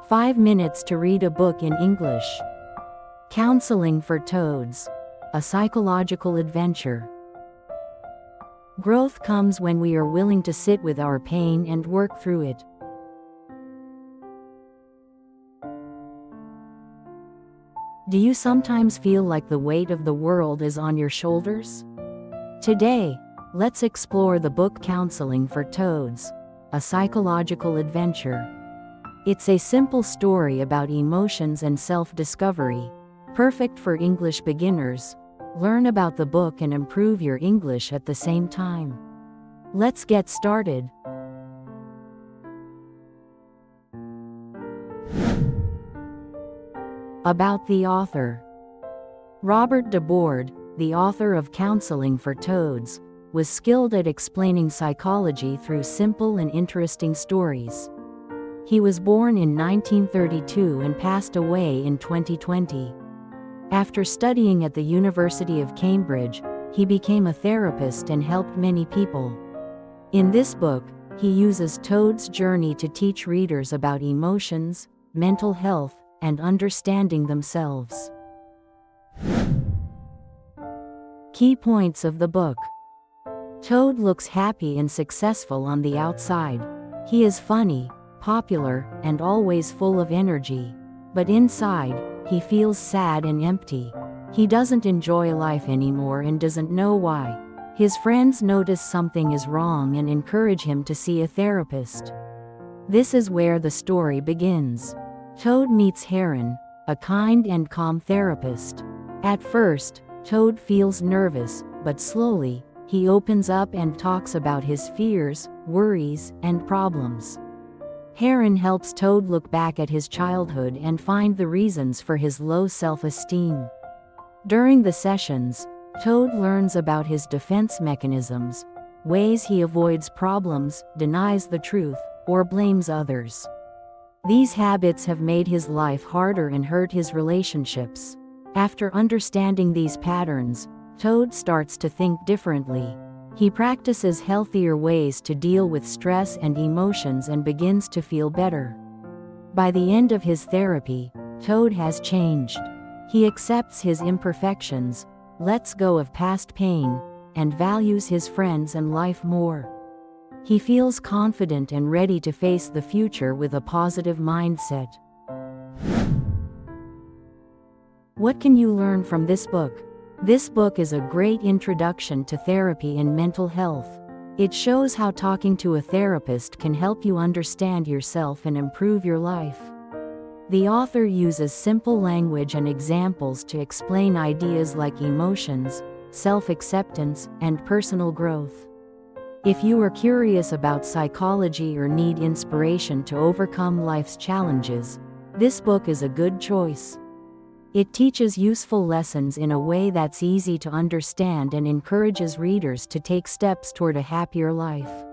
5 minutes to read a book in English. Counseling for Toads, a psychological adventure. Growth comes when we are willing to sit with our pain and work through it. Do you sometimes feel like the weight of the world is on your shoulders? Today, let's explore the book Counseling for Toads, a psychological adventure. It's a simple story about emotions and self-discovery, perfect for English beginners. Learn about the book and improve your English at the same time. Let's get started. About the author. Robert DeBoard, the author of Counseling for Toads, was skilled at explaining psychology through simple and interesting stories. He was born in 1932 and passed away in 2020. After studying at the University of Cambridge, he became a therapist and helped many people. In this book, he uses Toad's journey to teach readers about emotions, mental health, and understanding themselves. Key points of the book. Toad looks happy and successful on the outside. He is funny, popular, and always full of energy. But inside, he feels sad and empty. He doesn't enjoy life anymore and doesn't know why. His friends notice something is wrong and encourage him to see a therapist. This is where the story begins. Toad meets Heron, a kind and calm therapist. At first, Toad feels nervous, but slowly, he opens up and talks about his fears, worries, and problems. Heron helps Toad look back at his childhood and find the reasons for his low self-esteem. During the sessions, Toad learns about his defense mechanisms, ways he avoids problems, denies the truth, or blames others. These habits have made his life harder and hurt his relationships. After understanding these patterns, Toad starts to think differently. He practices healthier ways to deal with stress and emotions and begins to feel better. By the end of his therapy, Toad has changed. He accepts his imperfections, lets go of past pain, and values his friends and life more. He feels confident and ready to face the future with a positive mindset. What can you learn from this book? This book is a great introduction to therapy and mental health. It shows how talking to a therapist can help you understand yourself and improve your life. The author uses simple language and examples to explain ideas like emotions, self-acceptance, and personal growth. If you are curious about psychology or need inspiration to overcome life's challenges, this book is a good choice. It teaches useful lessons in a way that's easy to understand and encourages readers to take steps toward a happier life.